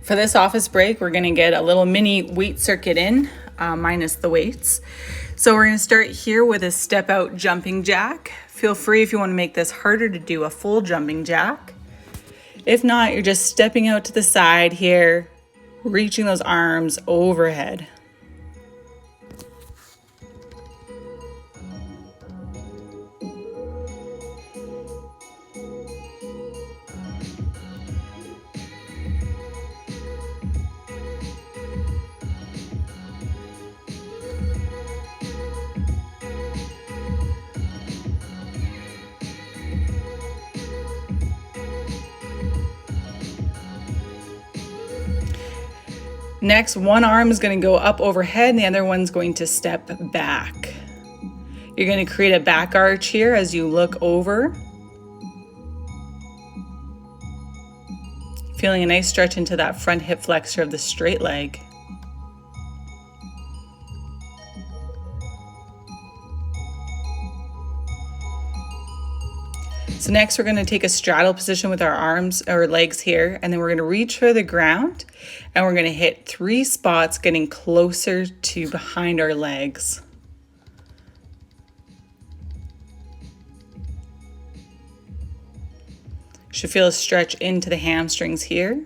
For this office break, we're gonna get a little mini weight circuit in, minus the weights. So we're gonna start here with a step out jumping jack. Feel free if you wanna make this harder to do a full jumping jack. If not, you're just stepping out to the side here, reaching those arms overhead. Next, one arm is going to go up overhead and the other one's going to step back. You're going to create a back arch here as you look over. Feeling a nice stretch into that front hip flexor of the straight leg. So next we're going to take a straddle position with our arms or legs here, and then we're going to reach for the ground and we're going to hit 3 spots getting closer to behind our legs. Should feel a stretch into the hamstrings here.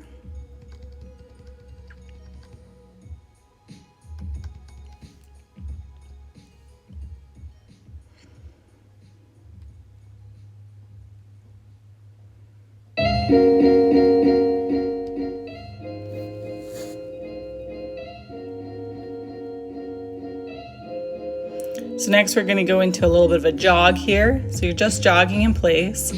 So next we're going to go into a little bit of a jog here. So you're just jogging in place.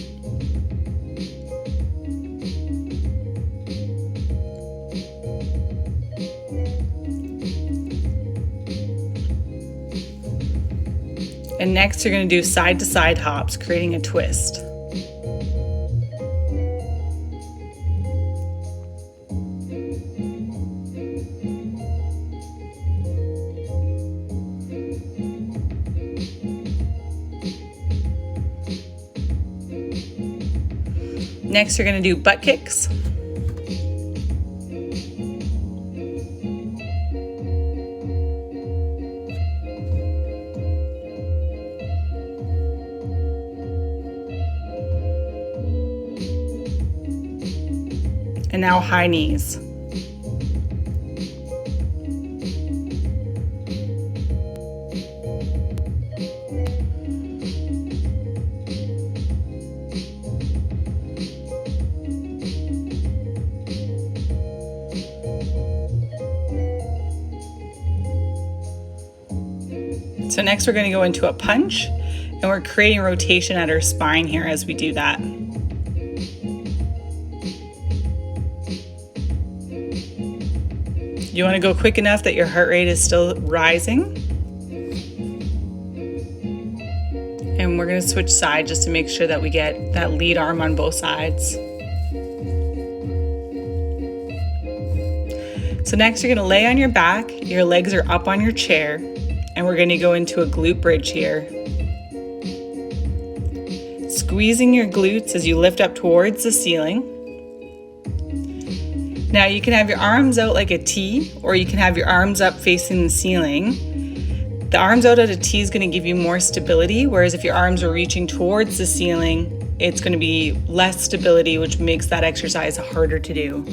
And next you're going to do side to side hops, creating a twist. Next, you're going to do butt kicks. And now high knees. So next we're going to go into a punch, and we're creating rotation at our spine here as we do that. You want to go quick enough that your heart rate is still rising. And we're going to switch sides just to make sure that we get that lead arm on both sides. So next you're going to lay on your back, your legs are up on your chair, and we're going to go into a glute bridge here. Squeezing your glutes as you lift up towards the ceiling. Now you can have your arms out like a T, or you can have your arms up facing the ceiling. The arms out at a T is going to give you more stability, whereas if your arms are reaching towards the ceiling, it's going to be less stability, which makes that exercise harder to do.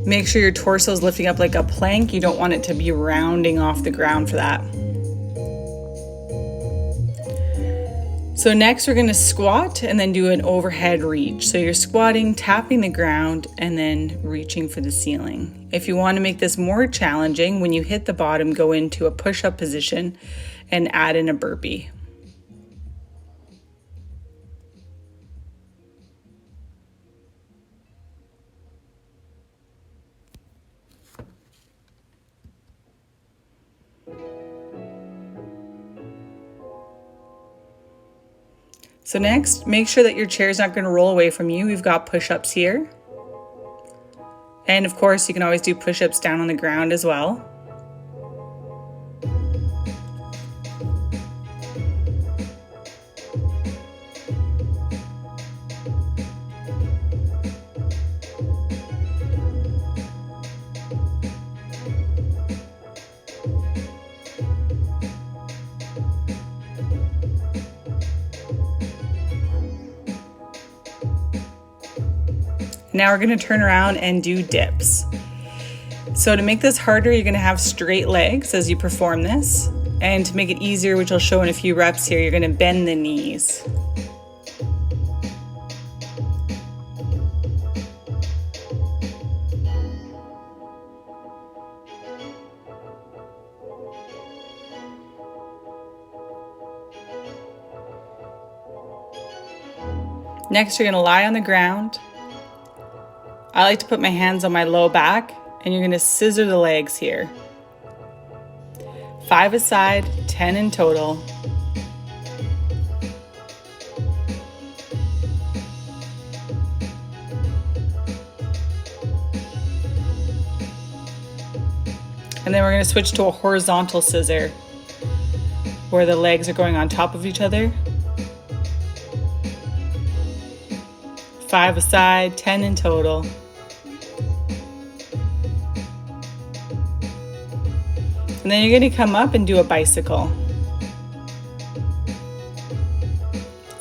Make sure your torso is lifting up like a plank. You don't want it to be rounding off the ground for that. So next we're going to squat and then do an overhead reach. So you're squatting, tapping the ground, and then reaching for the ceiling. If you want to make this more challenging, when you hit the bottom, go into a push-up position and add in a burpee. So next, make sure that your chair is not going to roll away from you. We've got push-ups here. And of course, you can always do push-ups down on the ground as well. Now we're going to turn around and do dips. So to make this harder, you're going to have straight legs as you perform this. And to make it easier, which I'll show in a few reps here, you're going to bend the knees. Next, you're going to lie on the ground. I like to put my hands on my low back, and you're going to scissor the legs here. 5 a side, 10 in total. And then we're going to switch to a horizontal scissor, where the legs are going on top of each other. 5 a side, 10 in total. And then you're going to come up and do a bicycle.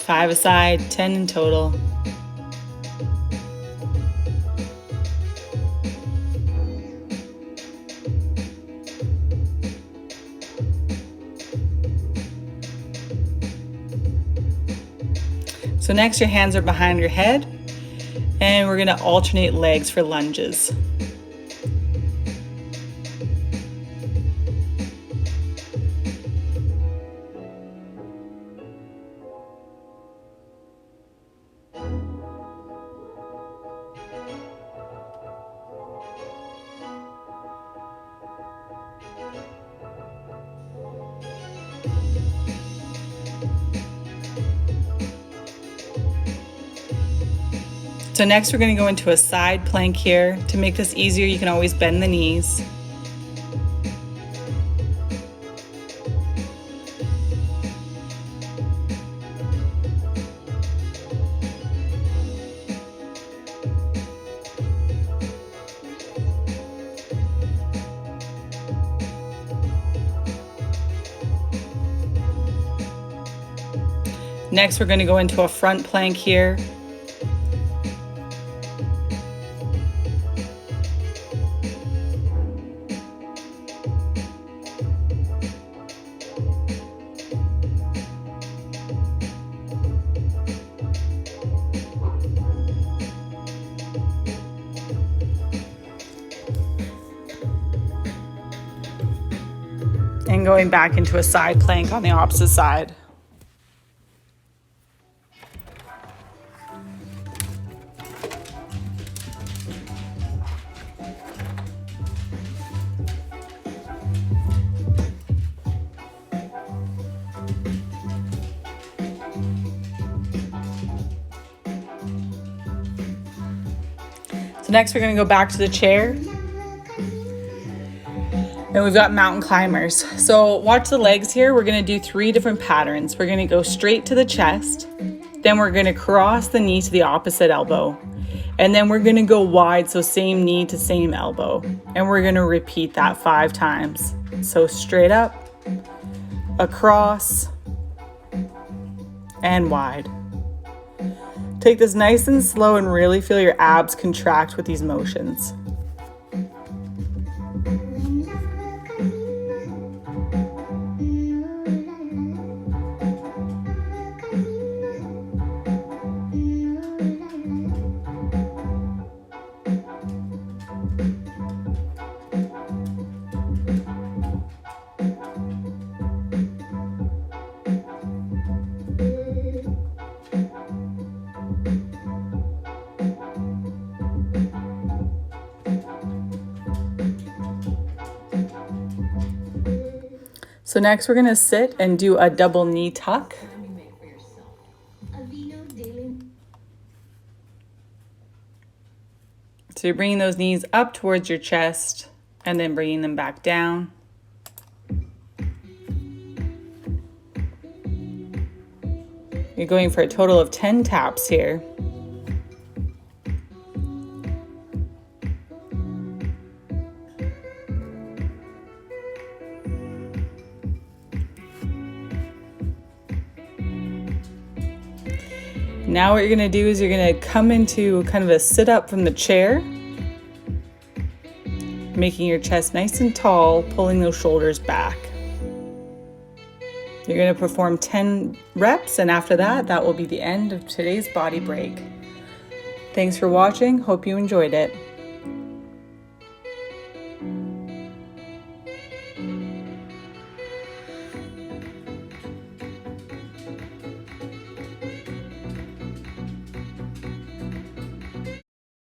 5 a side, 10 in total. So next, your hands are behind your head, and we're going to alternate legs for lunges. So next we're going to go into a side plank here. To make this easier, you can always bend the knees. Next, we're going to go into a front plank here. And going back into a side plank on the opposite side. So next we're going to go back to the chair. And we've got mountain climbers. So watch the legs here. We're going to do 3 different patterns. We're going to go straight to the chest. Then we're going to cross the knee to the opposite elbow. And then we're going to go wide, so same knee to same elbow. And we're going to repeat that 5 times. So straight up, across, and wide. Take this nice and slow and really feel your abs contract with these motions. So next we're going to sit and do a double knee tuck. So you're bringing those knees up towards your chest and then bringing them back down. You're going for a total of 10 taps here. Now what you're going to do is you're going to come into kind of a sit up from the chair, making your chest nice and tall, pulling those shoulders back. You're going to perform 10 reps, and after that, that will be the end of today's body break. Thanks for watching. Hope you enjoyed it.